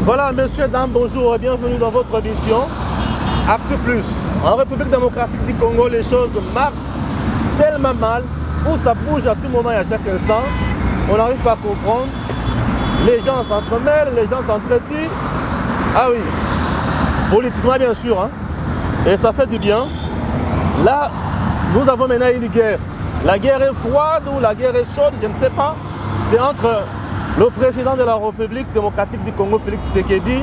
Voilà, messieurs, dames, bonjour et bienvenue dans votre émission Actu Plus. En République démocratique du Congo, les choses marchent tellement mal, où ça bouge à tout moment et à chaque instant. On n'arrive pas à comprendre. Les gens s'entremêlent, les gens s'entretuent. Ah oui, politiquement bien sûr, hein. Et ça fait du bien. Là, nous avons maintenant une guerre. La guerre est froide ou la guerre est chaude, je ne sais pas. C'est entre le président de la République démocratique du Congo, Félix Tshisekedi,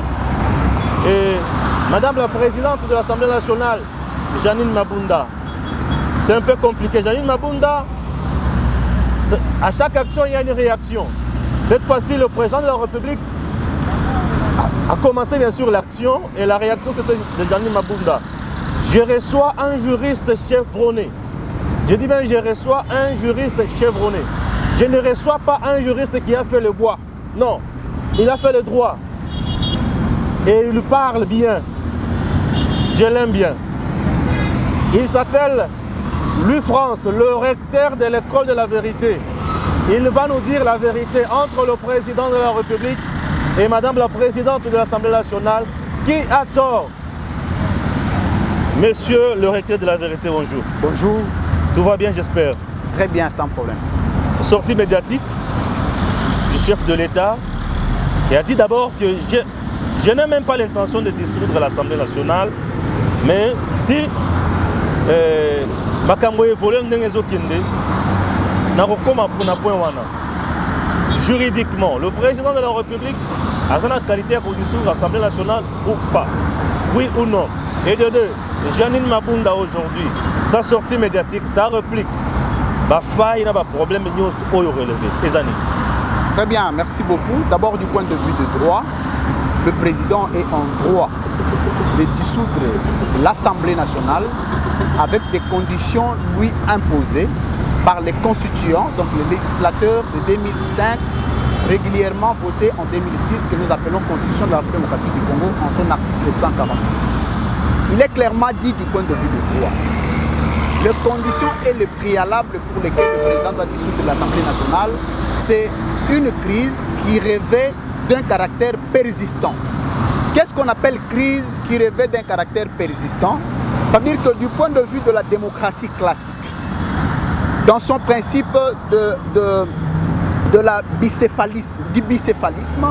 et Madame la présidente de l'Assemblée nationale, Jeannine Mabunda. C'est un peu compliqué. Jeannine Mabunda, à chaque action, il y a une réaction. Cette fois-ci, le président de la République a commencé bien sûr l'action et la réaction c'était de Jeannine Mabunda. Je reçois un juriste chevronné. Je dis bien je reçois un juriste chevronné. Je ne reçois pas un juriste qui a fait le bois. Non, il a fait le droit. Et il parle bien. Je l'aime bien. Il s'appelle Louis France, le recteur de l'école de la vérité. Il va nous dire la vérité entre le président de la République et Madame la présidente de l'Assemblée nationale. Qui a tort? Monsieur le recteur de la vérité, bonjour. Bonjour. Tout va bien, j'espère? Très bien, sans problème. Sortie médiatique du chef de l'État qui a dit d'abord que je n'ai même pas l'intention de dissoudre l'Assemblée nationale, mais si Makambo évolue juridiquement, le président de la République a la qualité pour dissoudre l'Assemblée nationale ou pas, oui ou non. Et de deux, Jeannine Mabunda aujourd'hui, sa sortie médiatique, sa réplique, il y a un problème relevé. Très bien, merci beaucoup. D'abord du point de vue de droit, le président est en droit de dissoudre l'Assemblée nationale avec des conditions lui imposées par les constituants, donc les législateurs de 2005, régulièrement votés en 2006, que nous appelons Constitution de la République démocratique du Congo en son article 140. Il est clairement dit du point de vue du droit. Les conditions et les préalables pour lesquels le président doit dissoudre l'Assemblée nationale, c'est une crise qui revêt d'un caractère persistant. Qu'est-ce qu'on appelle crise qui revêt d'un caractère persistant? Ça veut dire que du point de vue de la démocratie classique, dans son principe du bicéphalisme,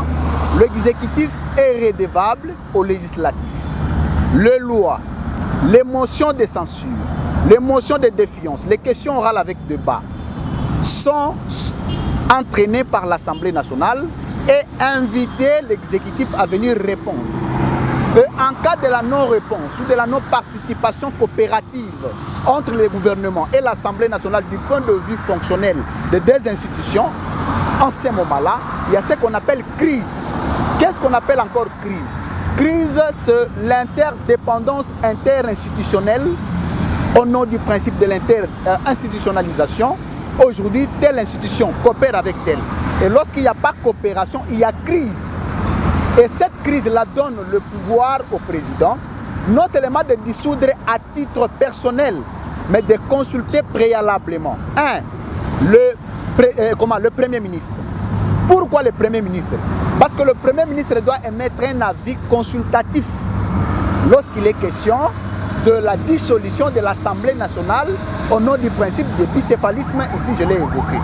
l'exécutif est redevable au législatif. Les lois, les motions de censure, les motions de défiance, les questions orales avec débat sont entraînées par l'Assemblée nationale et inviter l'exécutif à venir répondre. Et en cas de la non-réponse ou de la non-participation coopérative entre le gouvernement et l'Assemblée nationale du point de vue fonctionnel des deux institutions, en ce moment-là, il y a ce qu'on appelle crise. Qu'est-ce qu'on appelle encore crise? Crise, c'est l'interdépendance interinstitutionnelle au nom du principe de l'inter-institutionnalisation. Aujourd'hui, telle institution coopère avec telle. Et lorsqu'il n'y a pas coopération, il y a crise. Et cette crise-là donne le pouvoir au président, non seulement de dissoudre à titre personnel, mais de consulter préalablement. Le Premier ministre. Pourquoi le Premier ministre? Parce que le Premier ministre doit émettre un avis consultatif lorsqu'il est question de la dissolution de l'Assemblée nationale au nom du principe de bicéphalisme, ici je l'ai évoqué.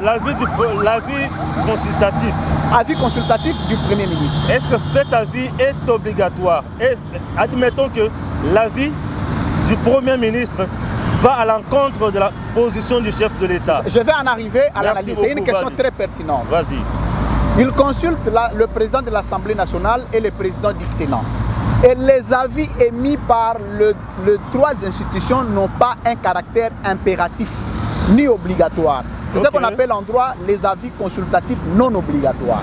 L'avis consultatif. Avis consultatif du Premier ministre. Est-ce que cet avis est obligatoire? Et admettons que l'avis du Premier ministre va à l'encontre de la position du chef de l'État. Je vais en arriver à l'analyse. C'est une question très pertinente. Vas-y. Il consulte le président de l'Assemblée nationale et le président du Sénat. Et les avis émis par les trois institutions n'ont pas un caractère impératif ni obligatoire. C'est ce qu'on appelle en droit les avis consultatifs non obligatoires.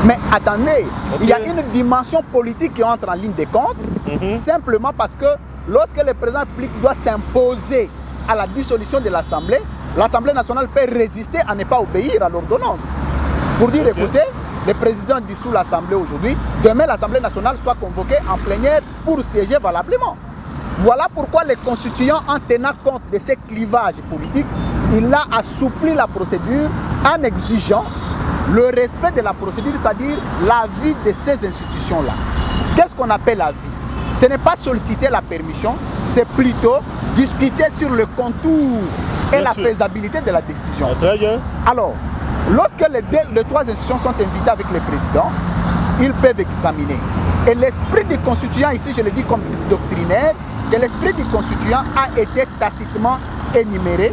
Mais attendez, il y a une dimension politique qui entre en ligne de compte, simplement parce que lorsque le président doit s'imposer à la dissolution de l'Assemblée, l'Assemblée nationale peut résister à ne pas obéir à l'ordonnance. Pour dire, écoutez, le président dissout l'Assemblée aujourd'hui, demain l'Assemblée nationale soit convoquée en plénière pour siéger valablement. Voilà pourquoi les constituants, en tenant compte de ces clivages politiques, il a assoupli la procédure en exigeant le respect de la procédure, c'est-à-dire la vie de ces institutions-là. Qu'est-ce qu'on appelle la vie? Ce n'est pas solliciter la permission, c'est plutôt discuter sur le contour et Bien la sûr. faisabilité de la décision. Ah, très bien. Alors, lorsque les trois institutions sont invitées avec le président, ils peuvent examiner. Et l'esprit du constituant, ici je le dis comme doctrinaire, que l'esprit du constituant a été tacitement énuméré,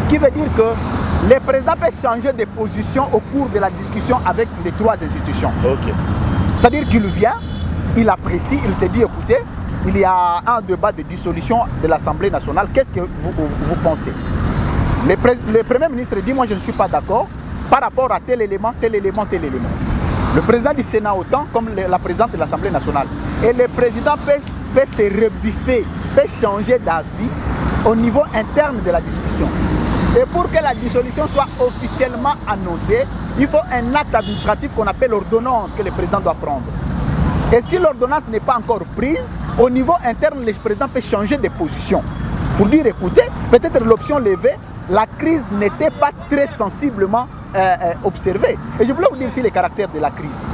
qui veut dire que le président peut changer de position au cours de la discussion avec les trois institutions. Ok. C'est-à-dire qu'il vient, il apprécie, il se dit, écoutez, il y a un débat de dissolution de l'Assemblée nationale, qu'est-ce que vous pensez? Le Premier ministre dit, moi je ne suis pas d'accord par rapport à tel élément, tel élément, tel élément. Le président du Sénat autant comme la présidente de l'Assemblée nationale. Et le président peut se rebiffer, peut changer d'avis au niveau interne de la discussion. Et pour que la dissolution soit officiellement annoncée, il faut un acte administratif qu'on appelle l'ordonnance que le président doit prendre. Et si l'ordonnance n'est pas encore prise, au niveau interne, le président peut changer de position. Pour dire, écoutez, peut-être l'option levée, la crise n'était pas très sensiblement observée. Et je voulais vous dire ici les caractères de la crise.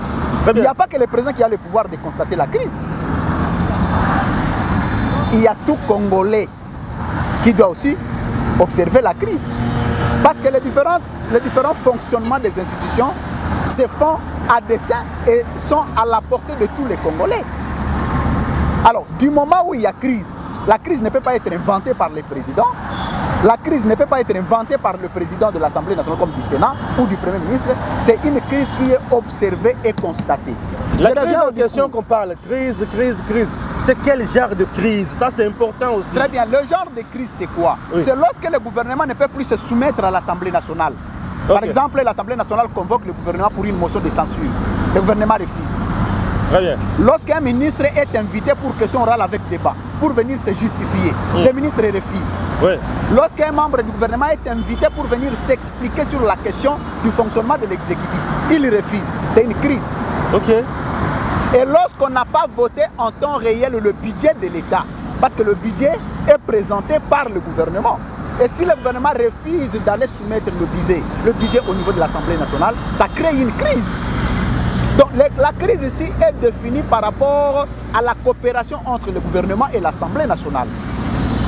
Il n'y a pas que le président qui a le pouvoir de constater la crise. Il y a tout Congolais qui doit aussi observer la crise. Parce que les différents fonctionnements des institutions se font à dessein et sont à la portée de tous les Congolais. Alors, du moment où il y a crise, la crise ne peut pas être inventée par les présidents, la crise ne peut pas être inventée par le président de l'Assemblée nationale comme du Sénat ou du Premier ministre, c'est une crise qui est observée et constatée. La crise en question qu'on parle, crise, c'est quel genre de crise? Ça c'est important aussi. Très bien, le genre de crise c'est quoi? Oui. C'est lorsque le gouvernement ne peut plus se soumettre à l'Assemblée nationale. Par exemple, l'Assemblée nationale convoque le gouvernement pour une motion de censure. Le gouvernement refuse. Très bien. Lorsqu'un ministre est invité pour question orale avec débat, pour venir se justifier, le ministre refuse. Oui. Lorsqu'un membre du gouvernement est invité pour venir s'expliquer sur la question du fonctionnement de l'exécutif, il refuse. C'est une crise. Ok. Et lorsqu'on n'a pas voté en temps réel le budget de l'État, parce que le budget est présenté par le gouvernement. Et si le gouvernement refuse d'aller soumettre le budget au niveau de l'Assemblée nationale, ça crée une crise. Donc la crise ici est définie par rapport à la coopération entre le gouvernement et l'Assemblée nationale.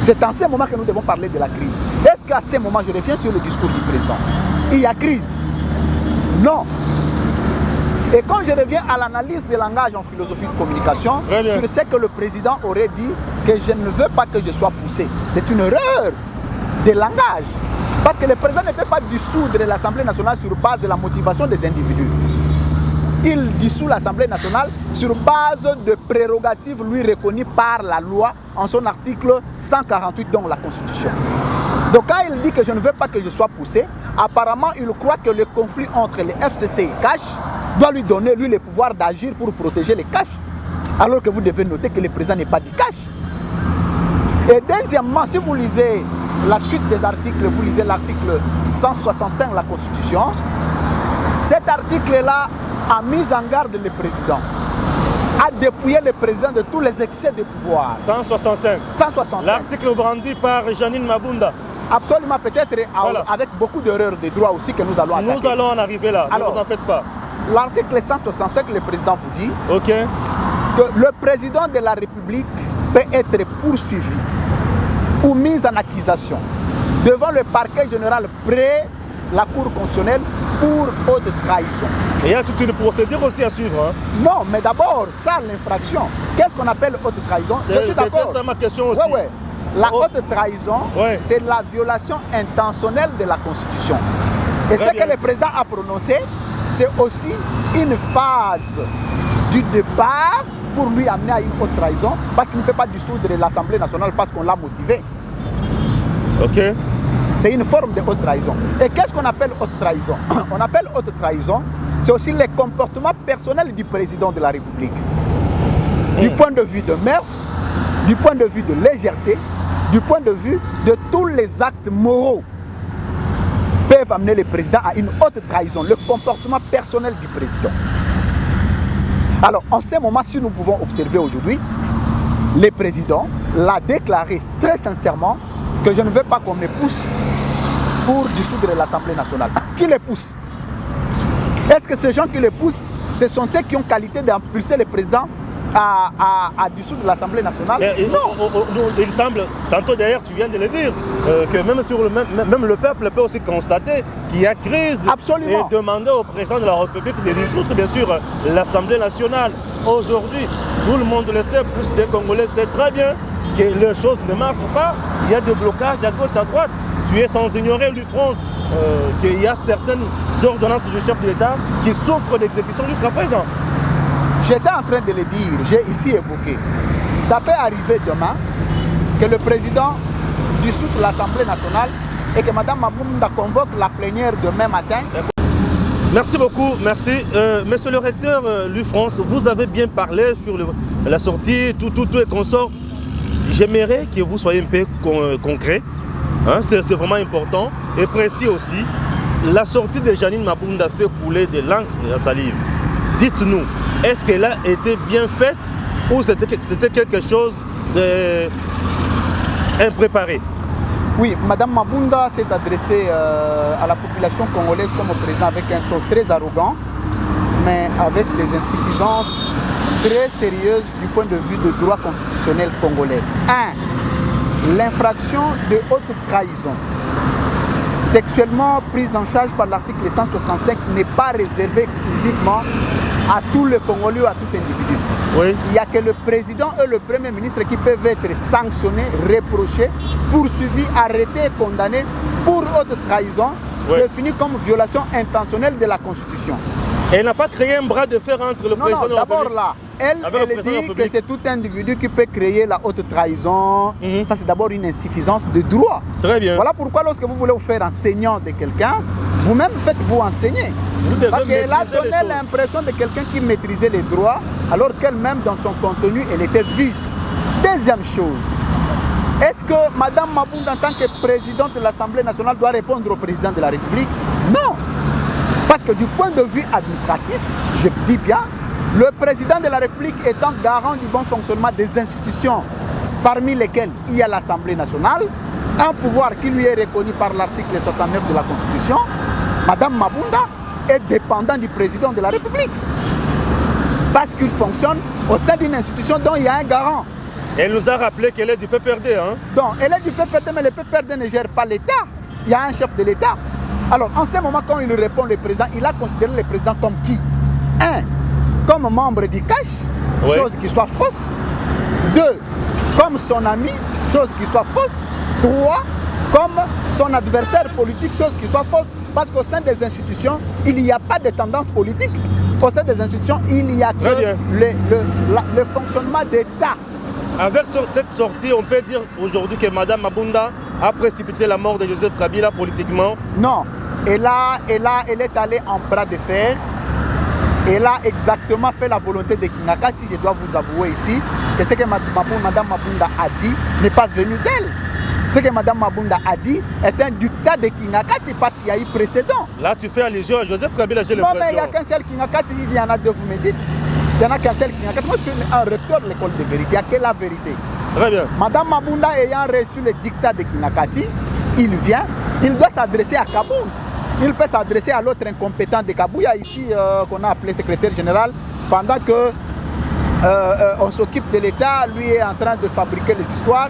C'est en ce moment que nous devons parler de la crise. Est-ce qu'à ce moment, je reviens sur le discours du président, il y a crise? Non. Et quand je reviens à l'analyse des langages en philosophie de communication, je sais que le président aurait dit que je ne veux pas que je sois poussé. C'est une erreur de langage. Parce que le président ne peut pas dissoudre l'Assemblée nationale sur base de la motivation des individus. Il dissout l'Assemblée nationale sur base de prérogatives lui reconnues par la loi en son article 148 dans la Constitution. Donc quand il dit que je ne veux pas que je sois poussé, apparemment il croit que le conflit entre les FCC et CACH doit lui donner lui le pouvoir d'agir pour protéger les CACH. Alors que vous devez noter que le président n'est pas du CACH. Et deuxièmement, si vous lisez la suite des articles, vous lisez l'article 165 de la Constitution, cet article-là a mis en garde le président, a dépouillé le président de tous les excès de pouvoir. 165. 165. L'article brandi par Janine Mabunda. Absolument, peut-être voilà. Avec beaucoup d'erreurs de droit aussi que nous allons attaquer. Nous allons en arriver là, alors, ne vous en faites pas. L'article 165, le président vous dit que le président de la République peut être poursuivi ou mis en accusation devant le parquet général près la Cour constitutionnelle pour haute trahison. Et il y a toute une procédure aussi à suivre. Hein? Non, mais d'abord, ça, l'infraction. Qu'est-ce qu'on appelle haute trahison? Je suis d'accord. C'est ça ma question aussi. Ouais. La haute trahison, c'est la violation intentionnelle de la Constitution. Et ce que le président a prononcé, c'est aussi une phase du départ pour lui amener à une haute trahison, parce qu'il ne peut pas dissoudre l'Assemblée nationale parce qu'on l'a motivé. Ok. C'est une forme de haute trahison. Et qu'est-ce qu'on appelle haute trahison? On appelle haute trahison, c'est aussi le comportement personnel du président de la République. Du point de vue de mœurs, du point de vue de légèreté, du point de vue de tous les actes moraux peuvent amener le président à une haute trahison, le comportement personnel du président. Alors, en ce moment, si nous pouvons observer aujourd'hui, le président l'a déclaré très sincèrement que je ne veux pas qu'on me pousse pour dissoudre l'Assemblée nationale. Qui les pousse? Est-ce que ces gens qui les poussent, ce sont eux qui ont qualité d'impulser le président à dissoudre l'Assemblée nationale? Non. Il semble, tantôt d'ailleurs tu viens de le dire, que même le peuple peut aussi constater qu'il y a crise. Absolument. Et demander au président de la République de dissoudre bien sûr l'Assemblée nationale. Aujourd'hui, tout le monde le sait, plus des Congolais savent très bien que les choses ne marchent pas. Il y a des blocages à gauche, à droite. Tu es sans ignorer, France, qu'il y a certaines ordonnances du chef de l'État qui souffrent d'exécution jusqu'à présent. J'étais en train de le dire, j'ai ici évoqué. Ça peut arriver demain que le président dissoute l'Assemblée nationale et que Mme Mabunda convoque la plénière demain matin. Merci beaucoup, merci. Monsieur le recteur France, vous avez bien parlé sur la sortie, tout et consort. J'aimerais que vous soyez un peu concret. Hein, c'est vraiment important et précis aussi. La sortie de Janine Mabunda fait couler de l'encre et la salive. Dites-nous, est-ce qu'elle a été bien faite ou c'était quelque chose d'impréparé? Oui, Mme Mabunda s'est adressée à la population congolaise comme au président avec un ton très arrogant, mais avec des insuffisances très sérieuses du point de vue du droit constitutionnel congolais. 1. L'infraction de haute trahison, textuellement prise en charge par l'article 165, n'est pas réservée exclusivement à tous les Congolais ou à tout individu. Oui. Il n'y a que le président et le premier ministre qui peuvent être sanctionnés, reprochés, poursuivis, arrêtés et condamnés pour haute trahison, définie comme violation intentionnelle de la Constitution. Elle n'a pas créé un bras de fer entre le président de la République. D'abord là, elle dit que c'est tout individu qui peut créer la haute trahison. Ça, c'est d'abord une insuffisance de droit. Très bien. Voilà pourquoi lorsque vous voulez vous faire enseignant de quelqu'un, vous-même faites-vous enseigner. Parce qu'elle a donné l'impression de quelqu'un qui maîtrisait les droits, alors qu'elle-même, dans son contenu, elle était vide. Deuxième chose, est-ce que Mme Mabunda, en tant que présidente de l'Assemblée nationale, doit répondre au président de la République? Non. Parce que du point de vue administratif, je dis bien, le président de la République étant garant du bon fonctionnement des institutions, parmi lesquelles il y a l'Assemblée nationale, un pouvoir qui lui est reconnu par l'article 69 de la Constitution, Mme Mabunda est dépendante du président de la République. Parce qu'il fonctionne au sein d'une institution dont il y a un garant. Elle nous a rappelé qu'elle est du PPRD. Hein? Donc, elle est du PPRD, mais le PPRD ne gère pas l'État. Il y a un chef de l'État. Alors, en ce moment, quand il lui répond, le président, il a considéré le président comme qui? 1. Comme membre du cash, chose qui soit fausse. 2. Comme son ami, chose qui soit fausse. 3. Comme son adversaire politique, chose qui soit fausse. Parce qu'au sein des institutions, il n'y a pas de tendance politique. Au sein des institutions, il n'y a que le fonctionnement d'État. Avec cette sortie, on peut dire aujourd'hui que Mme Mabunda a précipité la mort de Joseph Kabila politiquement? Non. Elle est allée en bras de fer. Elle a exactement fait la volonté de Kinakati. Je dois vous avouer ici que ce que Mme Mabunda a dit n'est pas venu d'elle. Ce que Mme Mabunda a dit est un dictat de Kinakati parce qu'il y a eu précédent. Là, tu fais allusion à Joseph Kabila, j'ai l'impression. Non, mais il n'y a qu'un seul Kinakati. Il y en a deux, vous me dites. Il n'y en a qu'un seul Kinakati. Moi, je suis un recteur de l'école de vérité. Il n'y a que la vérité. Très bien. Mme Mabunda ayant reçu le dictat de Kinakati, il vient, il doit s'adresser à Kaboul. Il peut s'adresser à l'autre incompétent de Kabouya, ici, qu'on a appelé secrétaire général, pendant que on s'occupe de l'État, lui est en train de fabriquer les histoires.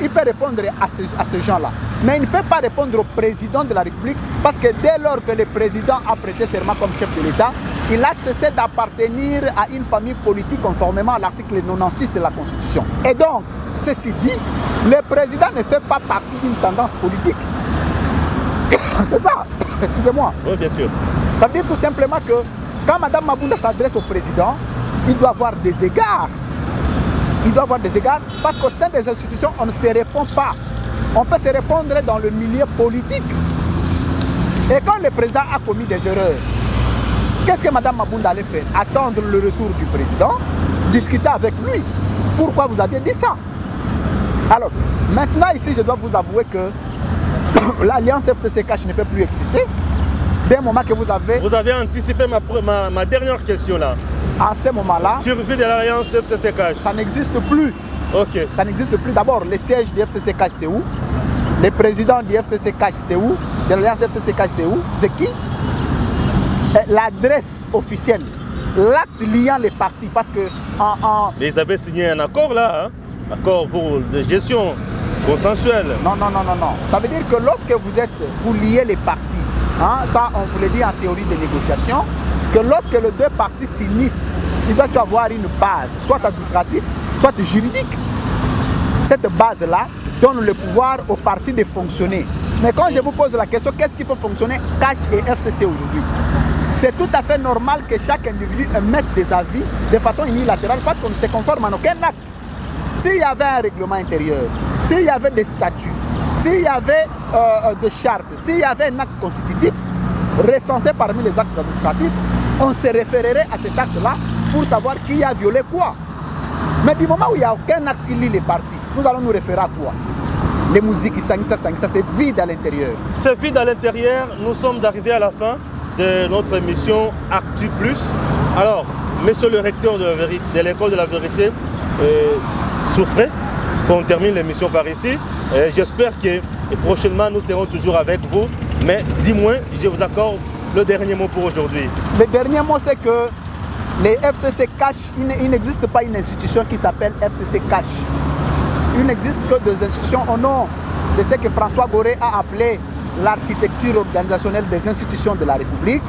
Il peut répondre à ces gens-là. Mais il ne peut pas répondre au président de la République, parce que dès lors que le président a prêté serment comme chef de l'État, il a cessé d'appartenir à une famille politique conformément à l'article 96 de la Constitution. Et donc, ceci dit, le président ne fait pas partie d'une tendance politique. C'est ça, excusez-moi. Oui, bien sûr. Ça veut dire tout simplement que quand Mme Mabunda s'adresse au président, il doit avoir des égards. Il doit avoir des égards parce qu'au sein des institutions, on ne se répond pas. On peut se répondre dans le milieu politique. Et quand le président a commis des erreurs, qu'est-ce que Mme Mabunda allait faire? Attendre le retour du président, discuter avec lui. Pourquoi vous aviez dit ça? Alors, maintenant ici, je dois vous avouer que l'alliance FCC-Cash ne peut plus exister. Dès le moment que vous avez... Vous avez anticipé ma dernière question là. À ce moment-là... Survie de l'alliance FCC-Cash. Ça n'existe plus. Ok. Ça n'existe plus. D'abord, le siège du FCC-Cash, c'est où? Le président du FCC-Cash, c'est où? De l'alliance FCC-Cash, c'est où? C'est qui? l'adresse officielle, l'acte liant les partis, parce que Mais ils avaient signé un accord là, hein? Accord pour de gestion consensuelle. Non. Ça veut dire que lorsque vous liez les partis, hein, ça on vous le dit en théorie de négociation, que lorsque les deux partis s'unissent, il doit y avoir une base, soit administrative, soit juridique. Cette base-là donne le pouvoir aux partis de fonctionner. Mais quand je vous pose la question, qu'est-ce qu'il faut fonctionner CASH et FCC aujourd'hui? C'est tout à fait normal que chaque individu émette des avis de façon unilatérale parce qu'on ne se conforme en aucun acte. S'il y avait un règlement intérieur, s'il y avait des statuts, s'il y avait des chartes, s'il y avait un acte constitutif recensé parmi les actes administratifs, on se référerait à cet acte-là pour savoir qui a violé quoi. Mais du moment où il n'y a aucun acte qui lie les partis, nous allons nous référer à quoi? Les musiques, ça c'est vide à l'intérieur. C'est vide à l'intérieur. Nous sommes arrivés à la fin de notre émission Actu Plus. Alors, monsieur le recteur de l'école de la vérité, souffrez qu'on termine l'émission par ici. J'espère que prochainement nous serons toujours avec vous. Mais dis-moi, je vous accorde le dernier mot pour aujourd'hui. Le dernier mot, c'est que les FCC Cash, il n'existe pas une institution qui s'appelle FCC Cash. Il n'existe que des institutions au nom de ce que François Gorée a appelé l'architecture organisationnelle des institutions de la République.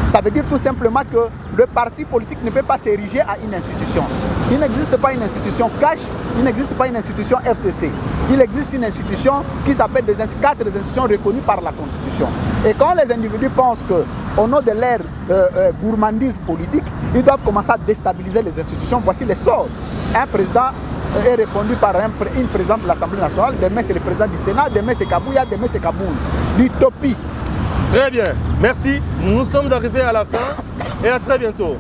Ça veut dire tout simplement que le parti politique ne peut pas s'ériger à une institution. Il n'existe pas une institution cash, il n'existe pas une institution FCC. Il existe une institution qui s'appelle 4 institutions reconnues par la Constitution. Et quand les individus pensent qu'au nom de leur gourmandise politique, ils doivent commencer à déstabiliser les institutions, voici les sorts. Un président est répondu par une présidente de l'Assemblée nationale, demain c'est le président du Sénat, demain c'est Kabouya, demain c'est Kaboul. L'utopie. Très bien, merci. Nous sommes arrivés à la fin et à très bientôt.